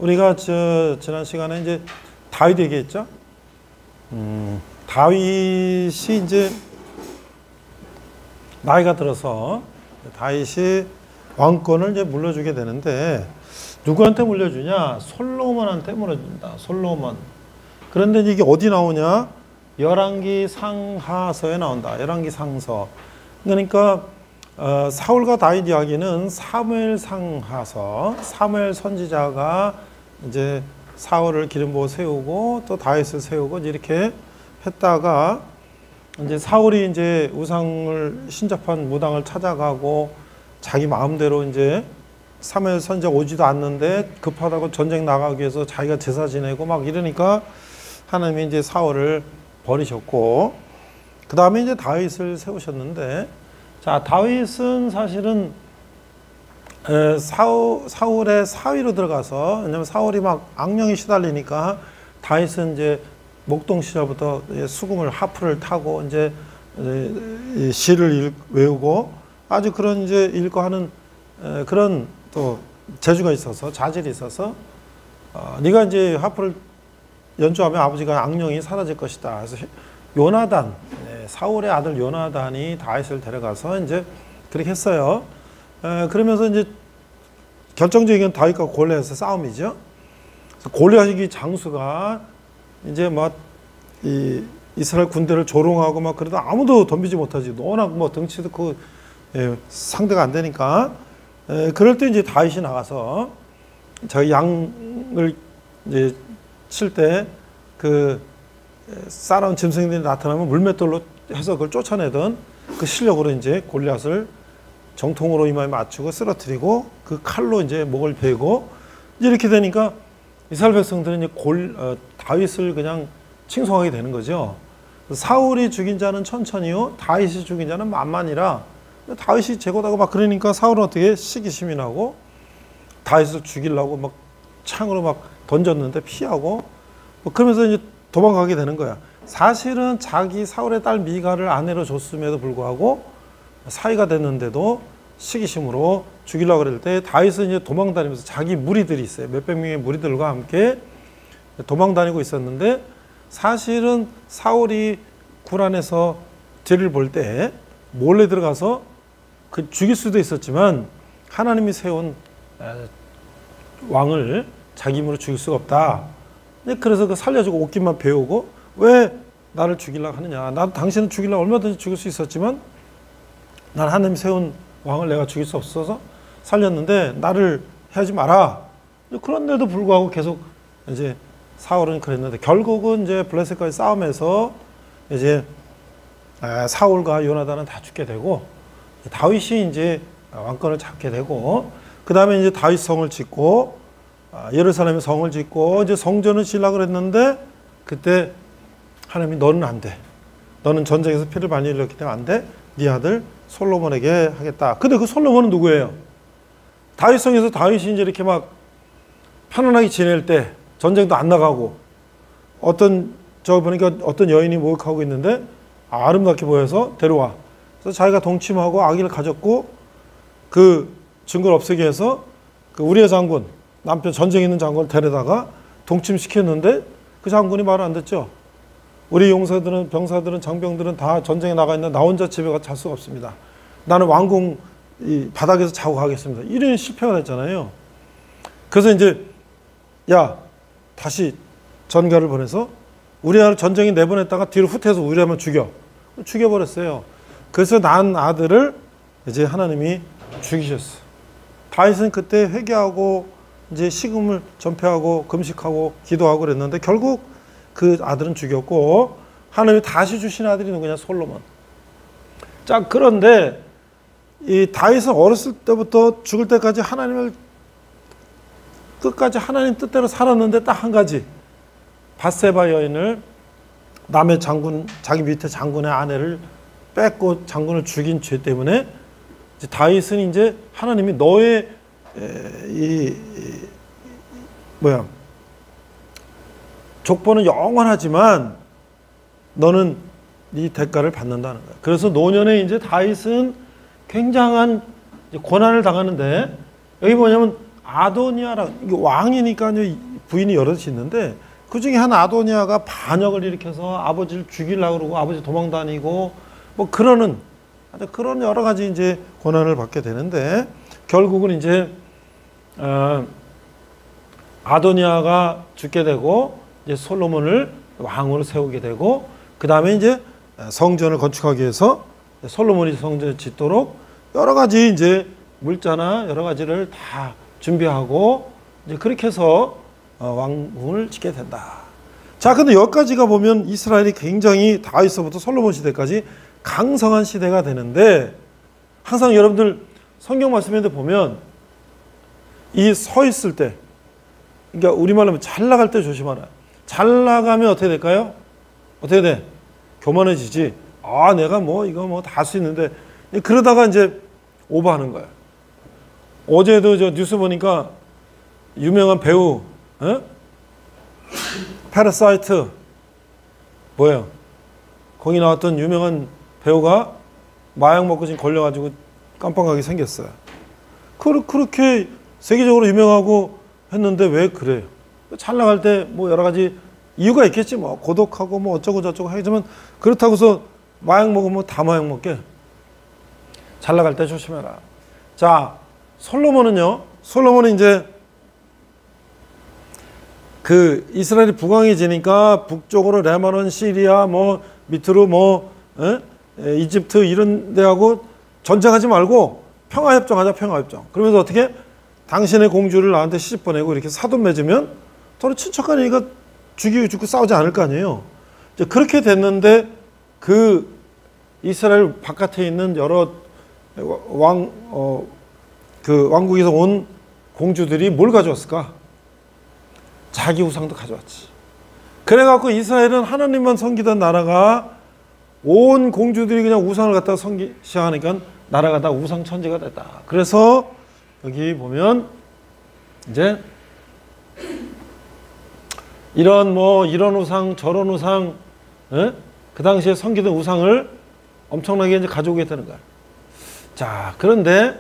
우리가 지난 시간에 이제 다윗 얘기했죠. 다윗이 이제 나이가 들어서 다윗이 왕권을 이제 물려주게 되는데 누구한테 물려주냐? 솔로몬한테 물려준다. 솔로몬. 그런데 이게 어디 나오냐? 열왕기 상하서에 나온다. 열왕기 상서. 그러니까 사울과 다윗 이야기는 사무엘 상하서, 사무엘 선지자가 이제 사울을 기름 부어 세우고 또 다윗을 세우고 이렇게 했다가 이제 사울이 이제 우상을 신접한 무당을 찾아가고 자기 마음대로 이제 사무엘 선지자 오지도 않는데 급하다고 전쟁 나가기 위해서 자기가 제사 지내고 막 이러니까 하나님이 이제 사울을 버리셨고 그 다음에 이제 다윗을 세우셨는데 자 다윗은 사실은 사울의 사위로 들어가서 왜냐면 사울이 막 악령이 시달리니까 다윗은 이제 목동 시절부터 수금을 하프를 타고 이제 시를 외우고 아주 그런 이제 읽고 하는 그런 또 재주가 있어서 자질이 있어서 네가 이제 하프를 연주하면 아버지가 악령이 사라질 것이다. 그래서 요나단 사울의 아들 요나단이 다윗을 데려가서 이제 그렇게 했어요. 그러면서 이제 결정적인 다윗과 골리앗의 싸움이죠. 골리앗이 장수가 이제 막 이 이스라엘 군대를 조롱하고 막 그러다 아무도 덤비지 못하지. 워낙 뭐 덩치도 그 상대가 안 되니까. 그럴 때 이제 다윗이 나가서 자기 양을 이제 칠 때 그 싸나운 짐승들이 나타나면 물맷돌로 해서 그걸 쫓아내던 그 실력으로 이제 골리앗을 정통으로 이마에 맞추고 쓰러뜨리고 그 칼로 이제 목을 베고 이렇게 되니까 이스라엘 백성들은 이제 다윗을 그냥 칭송하게 되는 거죠. 사울이 죽인 자는 천천히요, 다윗이 죽인 자는 만만이라 다윗이 제거다고 막 그러니까 사울은 어떻게 시기심이 나고 다윗을 죽이려고 막 창으로 막 던졌는데 피하고 뭐 그러면서 이제 도망가게 되는 거야. 사실은 자기 사울의 딸 미가를 아내로 줬음에도 불구하고 사위가 됐는데도 시기심으로 죽이려고 그럴 때 다윗은 이제 도망다니면서 자기 무리들이 있어요. 몇백 명의 무리들과 함께 도망다니고 있었는데 사실은 사울이 굴 안에서 뒤를 볼 때 몰래 들어가서 그 죽일 수도 있었지만 하나님이 세운 왕을 자기 힘으로 죽일 수가 없다. 그래서 그 살려주고 옷깃만 배우고 왜 나를 죽이려고 하느냐. 나도 당신을 죽이려고 얼마든지 죽일 수 있었지만 난 하나님이 세운 왕을 내가 죽일 수 없어서 살렸는데 나를 하지 마라. 그런데도 불구하고 계속 이제 사울은 그랬는데 결국은 이제 블레셋과의 싸움에서 이제 사울과 요나단은 다 죽게 되고 다윗이 이제 왕권을 잡게 되고 그 다음에 이제 다윗 성을 짓고 예루살렘에 성을 짓고 이제 성전을 지으려고 그랬는데 그때 하나님이 너는 안 돼. 너는 전쟁에서 피를 많이 흘렸기 때문에 안 돼. 네 아들 솔로몬에게 하겠다. 근데 그 솔로몬은 누구예요? 다윗성에서 다윗이 이제 이렇게 막 편안하게 지낼 때 전쟁도 안 나가고 보니까 어떤 여인이 목욕하고 있는데 아름답게 보여서 데려와. 그래서 자기가 동침하고 아기를 가졌고 그 증거를 없애기 위해서 그 우리의 장군, 남편 전쟁에 있는 장군을 데려다가 동침시켰는데 그 장군이 말을 안 듣죠. 우리 용사들은, 병사들은, 장병들은 다 전쟁에 나가 있는데 나 혼자 집에 가서 잘 수가 없습니다. 나는 왕궁 이 바닥에서 자고 가겠습니다. 이런 실패가 됐잖아요. 그래서 이제 야 다시 전가를 보내서 우리아를 전쟁에 내보냈다가 뒤로 후퇴해서 우리아만 죽여버렸어요. 그래서 난 아들을 이제 하나님이 죽이셨어. 다윗은 그때 회개하고 이제 식음을 전폐하고 금식하고 기도하고 그랬는데 결국 그 아들은 죽였고 하나님이 다시 주신 아들이 누구냐? 솔로몬. 자 그런데 이 다윗은 어렸을 때부터 죽을 때까지 하나님을 끝까지 하나님 뜻대로 살았는데 딱 한 가지 밧세바 여인을 남의 장군 자기 밑에 장군의 아내를 뺏고 장군을 죽인 죄 때문에 이제 다윗은 이제 하나님이 너의 족보는 영원하지만 너는 이 대가를 받는다는 거야. 그래서 노년에 이제 다윗은 굉장한 고난을 당하는데 여기 뭐냐면 아도니아라, 이게 왕이니까 부인이 여럿이 있는데 그 중에 한 아도니아가 반역을 일으켜서 아버지를 죽이려고 그러고 아버지 도망 다니고 뭐 그러는 그런 여러 가지 이제 고난을 받게 되는데 결국은 이제 아도니아가 죽게 되고 이제 솔로몬을 왕으로 세우게 되고 그 다음에 이제 성전을 건축하기 위해서 솔로몬이 성전을 짓도록 여러 가지 이제 물자나 여러 가지를 다 준비하고 이제 그렇게 해서 왕궁을 짓게 된다. 자, 근데 여기까지가 보면 이스라엘이 굉장히 다윗서부터 솔로몬 시대까지 강성한 시대가 되는데 항상 여러분들 성경 말씀에 보면 이 서 있을 때, 그러니까 우리말로 하면 잘 나갈 때 조심하라. 잘 나가면 어떻게 될까요? 어떻게 돼? 교만해지지. 아, 내가 뭐 이거 뭐 다 할 수 있는데 그러다가 이제 오버하는 거야. 어제도 저 뉴스 보니까 유명한 배우, 파라사이트 뭐예요? 거기 나왔던 유명한 배우가 마약 먹고 지금 걸려가지고 깜빡하게 생겼어요. 그렇게 세계적으로 유명하고 했는데 왜 그래요? 잘 나갈 때 뭐 여러 가지 이유가 있겠지. 뭐 고독하고 뭐 어쩌고 저쩌고 하지만 그렇다고서 마약 먹으면 다 마약 먹게. 잘 나갈 때 조심해라. 자, 솔로몬은 이제 그 이스라엘이 북왕해지니까 북쪽으로 레바논, 시리아, 뭐 밑으로 뭐 이집트 이런 데하고 전쟁하지 말고 평화협정하자. 평화협정. 그러면서 어떻게 당신의 공주를 나한테 시집 보내고 이렇게 사돈 맺으면 서로 친척간이니까 죽고 싸우지 않을 거 아니에요. 이제 그렇게 됐는데 그 이스라엘 바깥에 있는 여러 그 왕국에서 온 공주들이 뭘 가져왔을까? 자기 우상도 가져왔지. 그래갖고 이스라엘은 하나님만 섬기던 나라가 온 공주들이 그냥 우상을 갖다가 섬기기 시작하니까 나라가 다 우상 천지가 됐다. 그래서 여기 보면 이제 이런 우상 저런 우상, 그 당시에 섬기던 우상을 엄청나게 이제 가져오게 되는 거야. 자, 그런데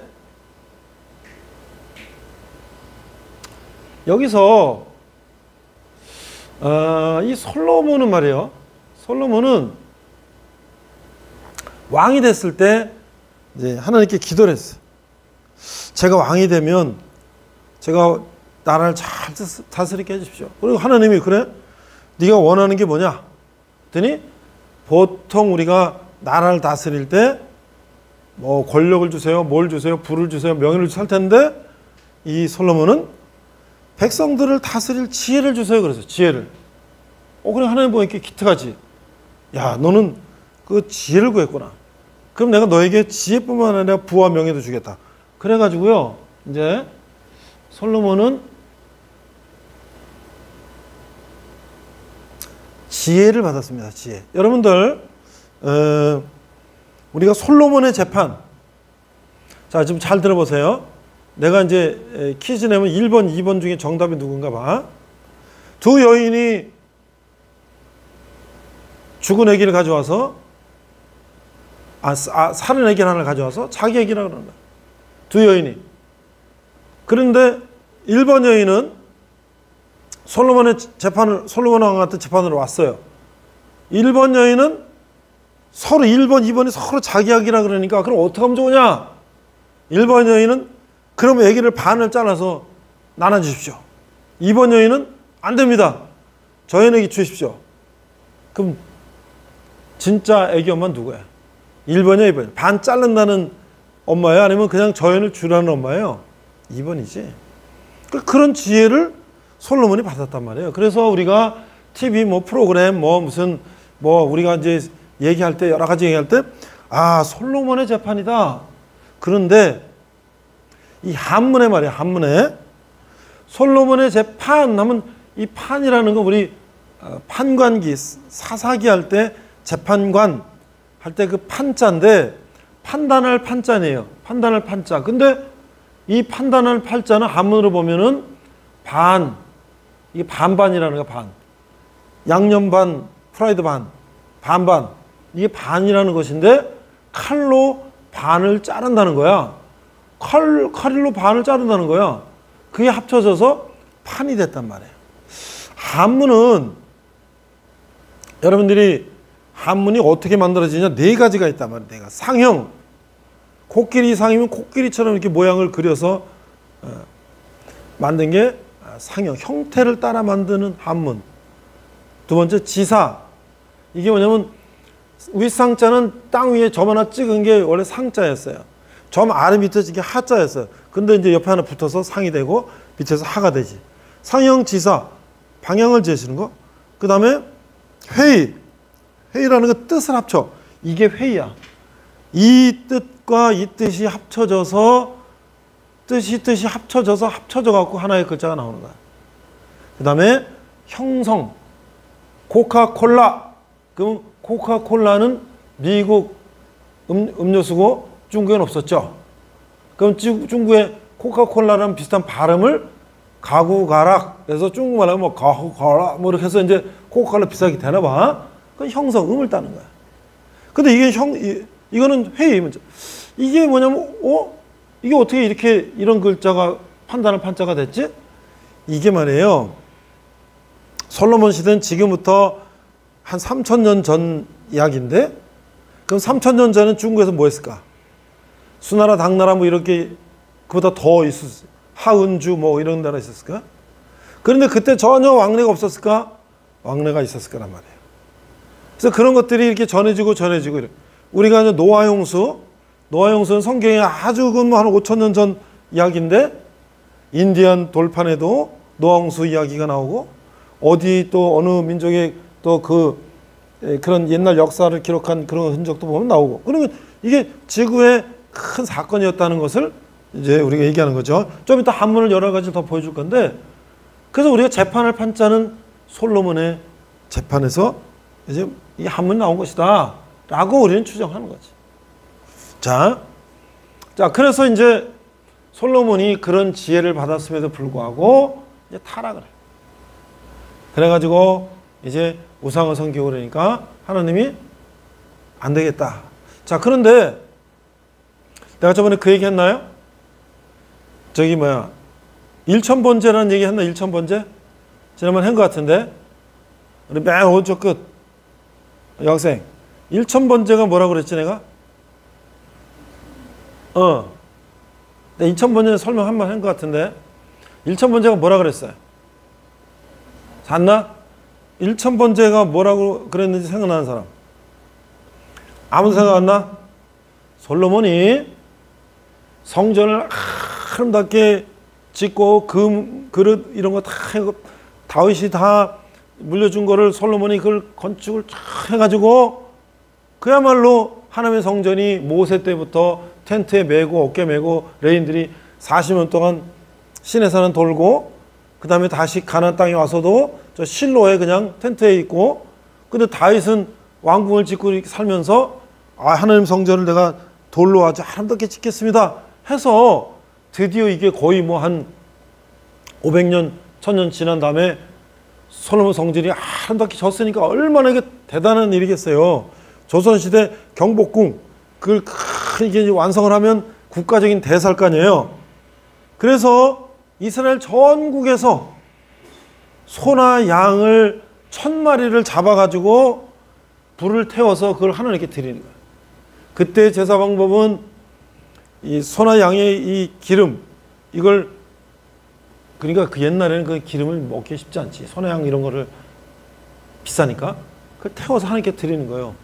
여기서 이 솔로몬은 말이에요. 솔로몬은 왕이 됐을 때 이제 하나님께 기도를 했어요. 제가 왕이 되면 제가 나라를 잘 다스리게 해주십시오. 그리고 하나님이 그래? 네가 원하는 게 뭐냐? 그랬더니 보통 우리가 나라를 다스릴 때 뭐 권력을 주세요, 뭘 주세요, 부를 주세요, 명예를 주세요 할 텐데 이 솔로몬은 백성들을 다스릴 지혜를 주세요. 그래서 지혜를. 그래 하나님 보니까 기특하지. 야, 너는 그 지혜를 구했구나. 그럼 내가 너에게 지혜뿐만 아니라 부와 명예도 주겠다. 그래가지고요, 이제 솔로몬은 지혜를 받았습니다. 지혜. 여러분들, 우리가 솔로몬의 재판. 자, 지금 잘 들어보세요. 내가 이제 퀴즈 내면 1번, 2번 중에 정답이 누군가 봐. 두 여인이 죽은 아기를 가져와서 살은 아기 하나를 가져와서 자기 아기라고 그러는 거야. 두 여인이. 그런데 1번 여인은 솔로몬 왕한테 재판으로 왔어요. 1번 여인은 서로 1번, 2번이 서로 자기 아기라 그러니까 그럼 어떻게 하면 좋으냐? 1번 여인은 그럼 아기를 반을 잘라서 나눠주십시오. 2번 여인은 안 됩니다. 저 여인에게 주십시오. 그럼 진짜 아기 엄마는 누구야? 1번이야, 2번. 반 자른다는 엄마예요? 아니면 그냥 저 여인을 주라는 엄마예요? 2번이지. 그런 지혜를 솔로몬이 받았단 말이에요. 그래서 우리가 TV 프로그램 우리가 이제 얘기할 때 여러 가지 얘기할 때 솔로몬의 재판이다. 그런데 이 한문에 말이에요. 한문에 솔로몬의 재판 하면 이 판이라는 건 우리 판관기 사사기 할 때 재판관 할 때 그 판자인데 판단할 판자네요. 판단할 판자. 근데 이 판단할 판자는 한문으로 보면은 반, 이게 반반이라는 거야. 반. 양념 반, 프라이드 반, 반반. 이게 반이라는 것인데 칼로 반을 자른다는 거야. 칼로 반을 자른다는 거야. 그게 합쳐져서 판이 됐단 말이에요. 한문은 여러분들이 한문이 어떻게 만들어지냐? 네 가지가 있단 말이에요. 내가 상형, 코끼리 상이면 코끼리처럼 이렇게 모양을 그려서 만든 게 상형, 형태를 따라 만드는 한문. 두 번째 지사. 이게 뭐냐면 윗상자는 땅 위에 점 하나 찍은 게 원래 상자였어요. 점 아래 밑에 이게 하자였어요. 근데 이제 옆에 하나 붙어서 상이 되고 밑에서 하가 되지. 상형 지사, 방향을 제시는 거. 그 다음에 회의. 회의라는 거 뜻을 합쳐. 이게 회의야. 이 뜻과 이 뜻이 합쳐져서 뜻이 합쳐져 갖고 하나의 글자가 나오는 거야. 그 다음에 형성. 코카콜라. 그럼 코카콜라는 미국 음료수고 중국에는 없었죠. 그럼 중국에 코카콜라랑 비슷한 발음을 가구가락 해서 중국말로 뭐 가구가락 뭐 이렇게 해서 이제 코카콜라 비슷하게 되나 봐. 그 형성, 음을 따는 거야. 근데 이게 이거는 회의 문제. 이게 뭐냐면 이게 어떻게 이렇게 이런 글자가 판단할 판자가 됐지? 이게 말이에요. 솔로몬 시대는 지금부터 한 3,000년 전 이야기인데, 그럼 3,000년 전에 중국에서 뭐 했을까? 수나라, 당나라 뭐 이렇게 그보다 더 있었을, 하은주 뭐 이런 나라 있었을까? 그런데 그때 전혀 왕래가 없었을까? 왕래가 있었을 거란 말이에요. 그래서 그런 것들이 이렇게 전해지고 이렇게. 우리가 이제 노아용수는 성경에 아주 한 5,000년 전 이야기인데, 인디안 돌판에도 노아홍수 이야기가 나오고, 어디 또 어느 민족의 또 그런 옛날 역사를 기록한 그런 흔적도 보면 나오고. 그러면 이게 지구의 큰 사건이었다는 것을 이제 우리가 얘기하는 거죠. 좀 이따 한문을 여러 가지 더 보여줄 건데, 그래서 우리가 재판할 판자는 솔로몬의 재판에서 이제 이 한문이 나온 것이다 라고 우리는 추정하는 거지. 자, 그래서 이제 솔로몬이 그런 지혜를 받았음에도 불구하고 이제 타락을 해. 그래가지고 이제 우상을 섬기고 그러니까 하나님이 안 되겠다. 자, 그런데 내가 저번에 그 얘기 했나요? 저기 일천번제라는 얘기 했나? 일천번제? 지난번에 한 것 같은데, 우리 맨 오른쪽 끝 여학생, 일천번제가 뭐라고 그랬지 내가? 내가 일천번제 설명 한 번 한 것 같은데, 일천번제가 뭐라 그랬어요? 잤나? 일천번제가 뭐라고 그랬는지 생각나는 사람? 아무도 생각 안 나? 솔로몬이 성전을 아름답게 짓고 그릇 이런 거 다 다윗이 다 물려준 거를 솔로몬이 그걸 건축을 쫙 해가지고 그야말로 하나님의 성전이 모세 때부터 텐트에 메고 어깨 메고 레인들이 40년 동안 시내산을 돌고 그 다음에 다시 가나안 땅에 와서도 저 실로에 그냥 텐트에 있고, 근데 다윗은 왕궁을 짓고 이렇게 살면서 하나님 성전을 내가 돌로 아주 아름답게 짓겠습니다 해서 드디어 이게 거의 뭐 한 500년 1000년 지난 다음에 솔로몬 성전이 아름답게 졌으니까 얼마나 이게 대단한 일이겠어요. 조선시대 경복궁 그걸 이게 완성을 하면 국가적인 대사일 거 아니에요. 그래서 이스라엘 전국에서 소나 양을 1000마리를 잡아가지고 불을 태워서 그걸 하나님께 드리는 거예요. 그때 제사 방법은 이 소나 양의 이 기름, 이걸, 그러니까 그 옛날에는 그 기름을 먹기 쉽지 않지. 소나 양 이런 거를 비싸니까 그걸 태워서 하나님께 드리는 거예요.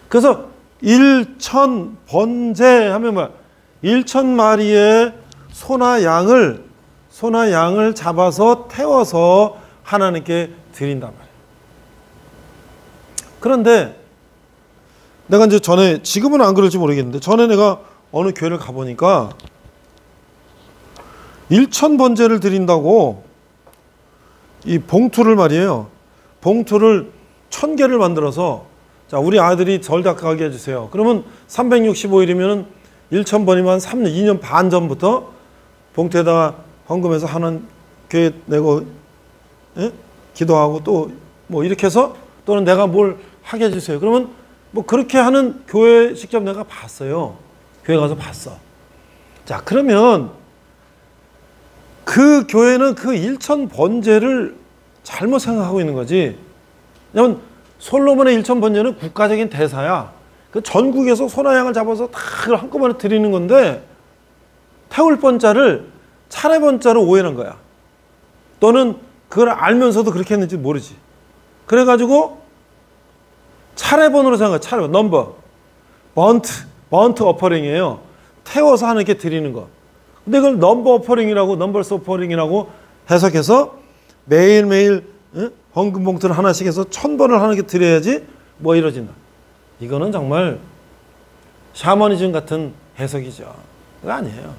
그래서 일천번제 하면 뭐야? 1000마리의 소나 양을 잡아서 태워서 하나님께 드린단 말이에요. 그런데 내가 이제 전에, 지금은 안 그럴지 모르겠는데, 전에 내가 어느 교회를 가보니까 1000번제를 드린다고 이 봉투를 말이에요. 봉투를 1000개를 만들어서, 자, 우리 아들이 절닭 가게 해주세요. 그러면 365일이면 1000번이면 3년, 2년 반 전부터 봉투에다가 헌금해서 하는 교회 내고, 예? 기도하고 또 뭐 이렇게 해서, 또는 내가 뭘 하게 해주세요. 그러면 뭐 그렇게 하는 교회 직접 내가 봤어요. 교회 가서 봤어. 자, 그러면 그 교회는 그 일천 번제를 잘못 생각하고 있는 거지. 왜냐면 솔로몬의 일천 번제는 국가적인 대사야. 그 전국에서 소나 양을 잡아서 다 그걸 한꺼번에 드리는 건데 태울 번자를 차례 번자로 오해한 거야. 또는 그걸 알면서도 그렇게 했는지 모르지. 그래가지고 차례번으로 생각해. 차례번, 넘버. 번트 어퍼링이에요. 태워서 하나님께 드리는 거. 근데 그걸 넘버 어퍼링이라고, 넘버스 어퍼링이라고 해석해서 매일매일 헌금 봉투를 하나씩 해서 1000번을 하나님께 드려야지 뭐 이러진다. 이거는 정말 샤머니즘 같은 해석이죠. 그거 아니에요.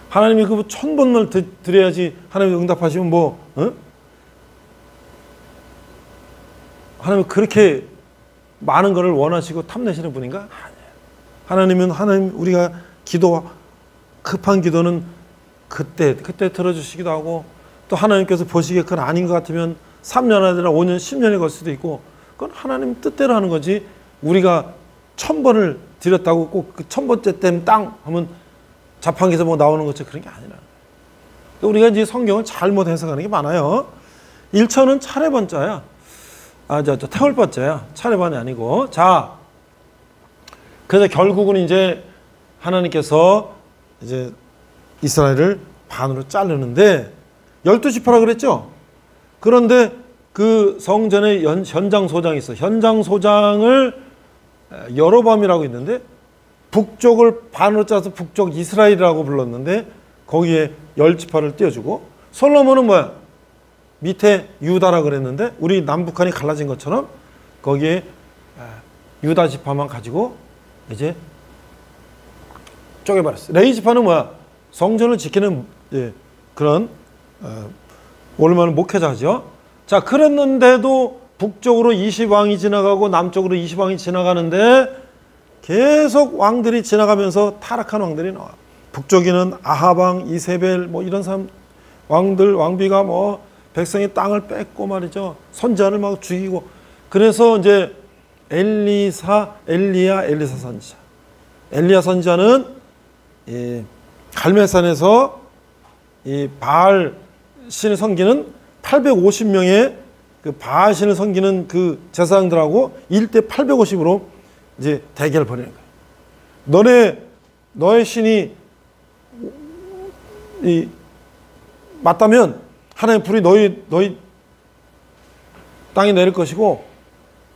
하나님이 그 1000번을 드려야지 하나님이 응답하시면 뭐, 하나님이 그렇게 많은 것을 원하시고 탐내시는 분인가? 아니에요. 하나님 우리가 급한 기도는 그때 들어주시기도 하고, 또 하나님께서 보시기에 그건 아닌 것 같으면 3년 아니라 5년, 10년이 걸 수도 있고, 그건 하나님 뜻대로 하는 거지. 우리가 1000번을 드렸다고 꼭 그 1000번째 땜 땅 하면 자판기에서 뭐 나오는 것처럼 그런 게 아니라. 우리가 이제 성경을 잘못 해석하는 게 많아요. 1천은 차례번자야. 태울 번자야. 차례번이 아니고. 자, 그래서 결국은 이제 하나님께서 이제 이스라엘을 반으로 자르는데 12지파라 그랬죠. 그런데 그 성전에 현장 소장이 있어. 현장 소장을 여로밤이라고 있는데 북쪽을 반으로 짜서 북쪽 이스라엘이라고 불렀는데 거기에 10지파를 띄워주고, 솔로몬은 뭐야? 밑에 유다라 그랬는데 우리 남북한이 갈라진 것처럼 거기에 유다 지파만 가지고 이제 쪼개버렸어. 레위 지파는 뭐야? 성전을 지키는 그런 오늘만은 목회자죠. 자, 그랬는데도 북쪽으로 20왕이 지나가고 남쪽으로 20왕이 지나가는데 계속 왕들이 지나가면서 타락한 왕들이 나와. 북쪽에는 아합왕, 이세벨 뭐 이런 사람 왕비가 뭐 백성의 땅을 뺏고 말이죠. 선지자를 막 죽이고. 그래서 이제 엘리야 선지자. 엘리야 선지자는 갈멜산에서 이 바알 신을 섬기는 850명의 그 바알 신을 섬기는 그 제사장들하고 1대 850으로 이제 대결을 벌이는 거예요. 너의 신이 맞다면 하나님 불이 너희 땅에 내릴 것이고,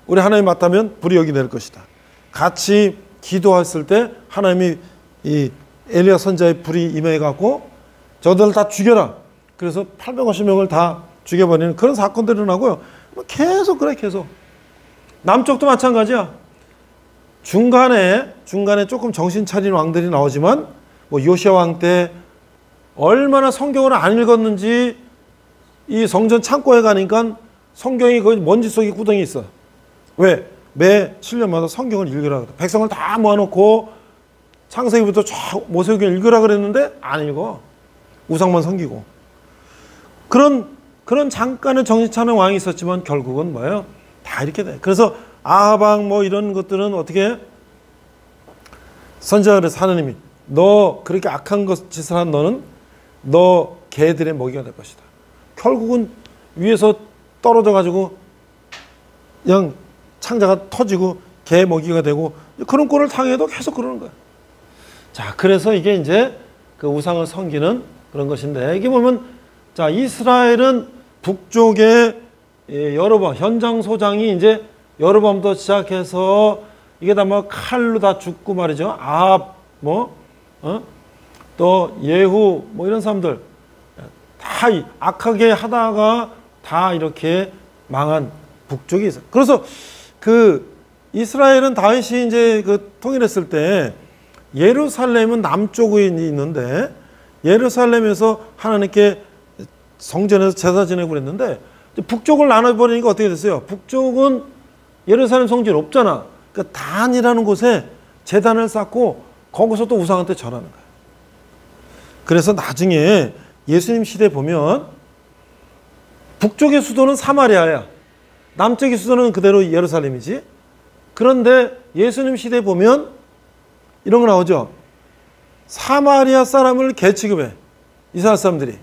우리 하나님 맞다면 불이 여기 내릴 것이다. 같이 기도했을 때 하나님이 이 엘리야 선지자의 불이 임해갖고 저들을 다 죽여라. 그래서 850명을 다 죽여버리는 그런 사건들이 일어나고요. 계속 그래, 계속. 남쪽도 마찬가지야. 중간에 조금 정신 차린 왕들이 나오지만, 뭐 요시야 왕 때 얼마나 성경을 안 읽었는지 이 성전 창고에 가니까 성경이 거의 먼지 속에 구덩이 있어. 왜? 매 7년마다 성경을 읽으라 그래. 백성을 다 모아놓고 창세기부터 쫙 모세오경 읽으라 그랬는데 안 읽어. 우상만 섬기고. 그런 잠깐의 정신 차는 왕이 있었지만 결국은 뭐예요? 다 이렇게 돼. 그래서 아합왕 뭐 이런 것들은 어떻게 선지자를 하나님이 너 그렇게 악한 짓을 한 너는 너 개들의 먹이가 될 것이다. 결국은 위에서 떨어져 가지고 그냥 창자가 터지고 개 먹이가 되고 그런 꼴을 당해도 계속 그러는 거야. 자, 그래서 이게 이제 그 우상을 섬기는 그런 것인데, 이게 보면 자, 이스라엘은 북쪽에 여로밤 현장 소장이 이제 여로밤부터 시작해서 이게 다 뭐 칼로 다 죽고 말이죠. 아합 또 예후 뭐 이런 사람들 다 악하게 하다가 다 이렇게 망한 북쪽이 있어요. 그래서 그 이스라엘은 다윗이 이제 그 통일했을 때 예루살렘은 남쪽에 있는데 예루살렘에서 하나님께 성전에서 제사 지내고 그랬는데 북쪽을 나눠버리니까 어떻게 됐어요? 북쪽은 예루살렘 성전이 없잖아. 그러니까 단이라는 곳에 제단을 쌓고 거기서 또 우상한테 절하는 거야. 그래서 나중에 예수님 시대 보면 북쪽의 수도는 사마리아야. 남쪽의 수도는 그대로 예루살렘이지. 그런데 예수님 시대 보면 이런 거 나오죠. 사마리아 사람을 개 취급해. 이스라엘 사람들이.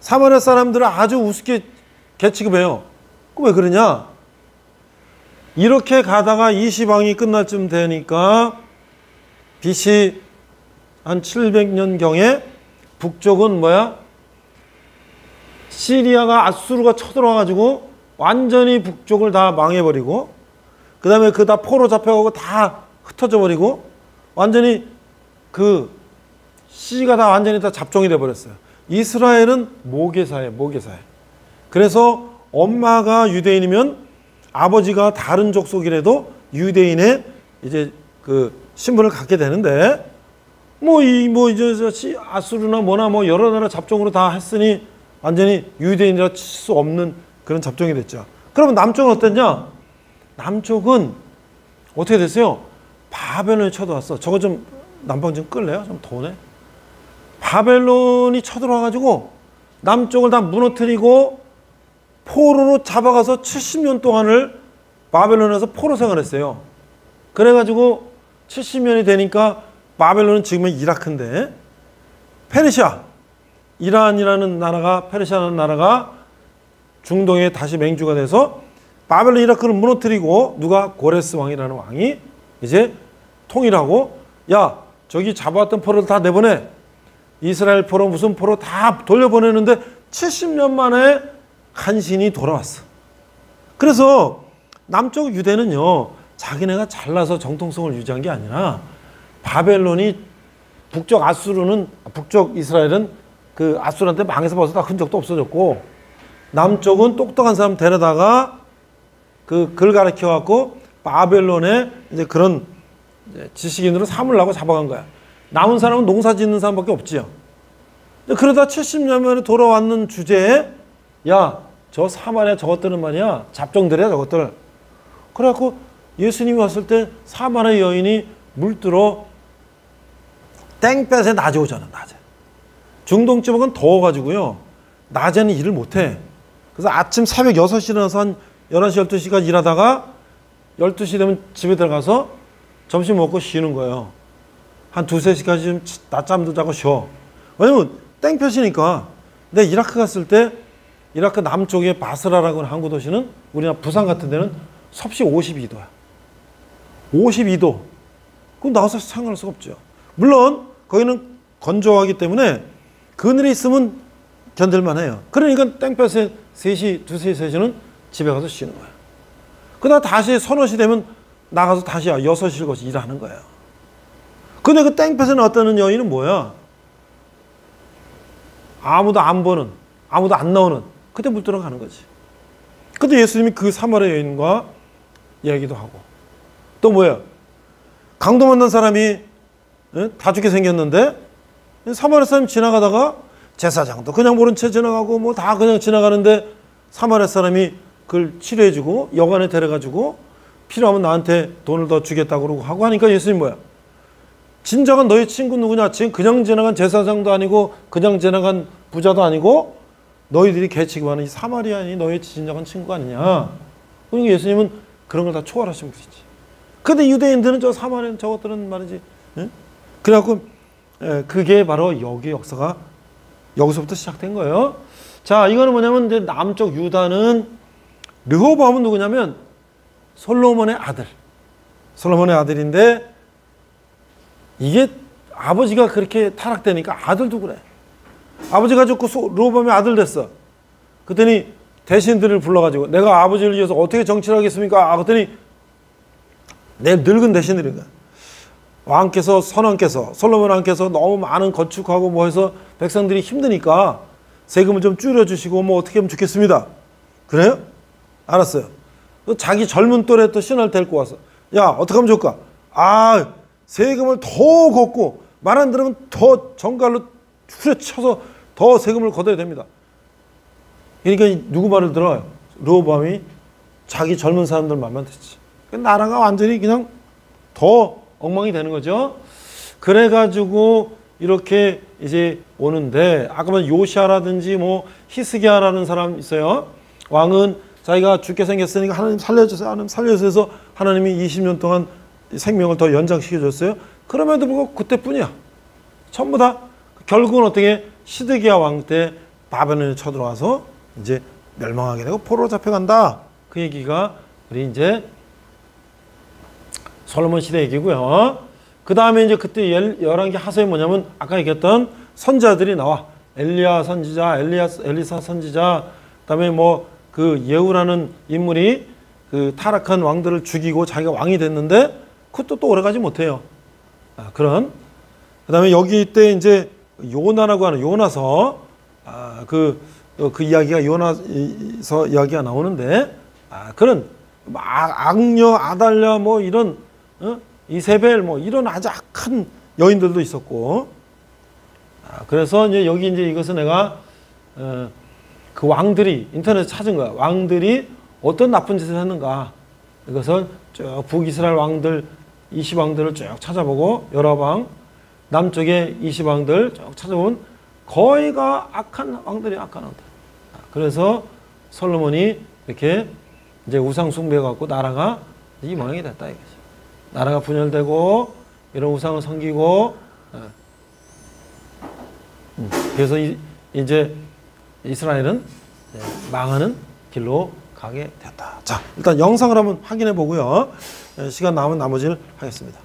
사마리아 사람들은 아주 우습게 개취급해요. 왜 그러냐? 이렇게 가다가 이 시방이 끝날 쯤 되니까 BC 한 700년경에 북쪽은 뭐야? 시리아가 아수르가 쳐들어와가지고 완전히 북쪽을 다 망해버리고, 그 다음에 그 다 포로 잡혀가고 다 흩어져 버리고, 완전히 그 시가 다 완전히 다 잡종이 돼버렸어요. 이스라엘은 모계사예요, 모계사예요. 그래서 엄마가 유대인이면 아버지가 다른 족속이라도 유대인의 이제 그 신분을 갖게 되는데, 이제 아수르나 뭐나 뭐 여러 나라 잡종으로 다 했으니 완전히 유대인이라 칠 수 없는 그런 잡종이 됐죠. 그러면 남쪽은 어땠냐? 남쪽은 어떻게 됐어요? 바벨론이 쳐들어왔어. 저거 좀 남방 좀 끌래요? 좀 더우네. 바벨론이 쳐들어와가지고 남쪽을 다 무너뜨리고 포로로 잡아가서 70년 동안을 바벨론에서 포로 생활했어요. 그래가지고 70년이 되니까 바벨론은 지금은 이라크인데, 페르시아, 이란이라는 나라가, 페르시아라는 나라가 중동에 다시 맹주가 돼서 바벨론 이라크를 무너뜨리고, 누가? 고레스 왕이라는 왕이 이제 통일하고, 야, 저기 잡아왔던 포로를 다 내보내. 이스라엘 포로 무슨 포로 다 돌려보내는데 70년 만에 간신히 돌아왔어. 그래서 남쪽 유대는요, 자기네가 잘나서 정통성을 유지한 게 아니라 바벨론이 북쪽 이스라엘은 그 아수르한테 망해서 벌써 다 흔적도 없어졌고, 남쪽은 똑똑한 사람 데려다가 글 가르쳐 갖고 바벨론에 이제 그런 지식인으로 삼으려고 잡아간 거야. 남은 사람은 농사 짓는 사람밖에 없지요. 그러다 70년 만에 돌아왔는 주제에, 야, 저 사마리아 저것들은 말이야, 잡종들이야 저것들. 그래갖고 예수님이 왔을 때 사마리아 여인이 물들어 땡볕에 낮에 오잖아, 낮에. 중동 지역은 더워가지고요, 낮에는 일을 못해. 그래서 아침 새벽 6시 일어나서 한 11시, 12시까지 일하다가 12시 되면 집에 들어가서 점심 먹고 쉬는 거예요. 한 2, 3시까지 좀 낮잠도 자고 쉬어. 왜냐면 땡볕이니까. 근데 이라크 갔을 때, 이라크 남쪽에 바스라라고 하는 항구 도시는 우리나라 부산 같은 데는 섭씨 52도야. 52도. 그럼 나와서 생활할 수가 없죠. 물론 거기는 건조하기 때문에 그늘에 있으면 견딜만 해요. 그러니까 땡볕에 3시, 2시, 3시는 집에 가서 쉬는 거예요. 그러다 다시 서너시 되면 나가서 다시 6시, 7시 일하는 거예요. 근데 그 땡볕에 나왔다는 여인은 뭐야? 아무도 안 보는, 아무도 안 나오는, 그때 물 들어가는 거지. 근데 예수님이 그 사마리아 여인과 얘기도 하고, 또 뭐야? 강도 만난 사람이 다 죽게 생겼는데, 사마리아 사람이 지나가다가 제사장도 그냥 모른 채 지나가고 뭐 다 그냥 지나가는데, 사마리아 사람이 그걸 치료해주고 여관에 데려가지고 필요하면 나한테 돈을 더 주겠다고 그러고 하고 하니까 예수님 뭐야? 진정한 너희 친구 누구냐? 지금 그냥 지나간 제사장도 아니고 그냥 지나간 부자도 아니고 너희들이 개취급하는 이 사마리아인이 너희 진정한 친구가 아니냐? 그러니까 예수님은 그런 걸 다 초월하신 분이지. 근데 유대인들은 저 사마리아인 저것들은 말이지. 응? 그래갖고 그게 바로 여기 역사가 여기서부터 시작된 거예요. 자, 이거는 뭐냐면 이제 남쪽 유다는 르호보암은 누구냐면 솔로몬의 아들. 솔로몬의 아들인데 이게 아버지가 그렇게 타락되니까 아들도 그래. 아버지가 죽고 르호보암의 아들 됐어. 그랬더니 대신들을 불러가지고 내가 아버지를 위해서 어떻게 정치를 하겠습니까? 그랬더니 내 늙은 대신들인가. 왕께서 선왕께서 솔로몬 왕께서 너무 많은 건축하고 뭐 해서 백성들이 힘드니까 세금을 좀 줄여주시고 뭐 어떻게 하면 좋겠습니다. 그래요? 알았어요. 자기 젊은 또래 또 신하를 데리고 와서 야 어떻게 하면 좋을까? 세금을 더 걷고 말 안 들으면 더 정갈로 후려쳐서 더 세금을 걷어야 됩니다. 그러니까 누구 말을 들어요? 르호보암이 자기 젊은 사람들 말만 듣지. 나라가 완전히 그냥 더 엉망이 되는 거죠. 그래가지고 이렇게 이제 오는데 아까 말 요시아라든지 뭐 히스기야라는 사람 있어요. 왕은 자기가 죽게 생겼으니까 하나님 살려주세요. 하나님 살려주세요 해서 하나님이 20년 동안 생명을 더 연장시켜줬어요. 그럼에도 불구하고 그때뿐이야. 전부 다 결국은 어떻게 시드기야 왕 때 바벨론에 쳐들어와서 이제 멸망하게 되고 포로로 잡혀간다. 그 얘기가 우리 이제 솔로몬 시대 얘기고요. 그 다음에 이제 그때 열왕기 하서에 뭐냐면 아까 얘기했던 선지자들이 나와. 엘리야 선지자, 엘리사 선지자, 그다음에 뭐 그 예후라는 인물이 그 타락한 왕들을 죽이고 자기가 왕이 됐는데 그것도 또 오래가지 못해요. 그런. 그다음에 여기 때 이제 요나라고 하는 요나서 그 이야기가 요나서 이야기가 나오는데 그런 악녀, 아달랴 뭐 이런 이세벨 뭐 이런 아주 악한 여인들도 있었고. 그래서 이제 여기 이제 이것은 내가 그 왕들이 인터넷에 찾은 거야. 왕들이 어떤 나쁜 짓을 했는가. 이것을 쭉 북이스라엘 왕들 20왕들을 쭉 찾아보고 여러 왕, 남쪽의 20왕들 쭉 찾아보면 거의가 악한 왕들이 악한 왕들. 그래서 솔로몬이 이렇게 이제 우상 숭배해갖고 나라가 이 모양이 됐다 이거죠. 나라가 분열되고 이런 우상을 섬기고 그래서 이제 이스라엘은 망하는 길로 가게 됐다. 자, 일단 영상을 한번 확인해 보고요. 시간 남은 나머지를 하겠습니다.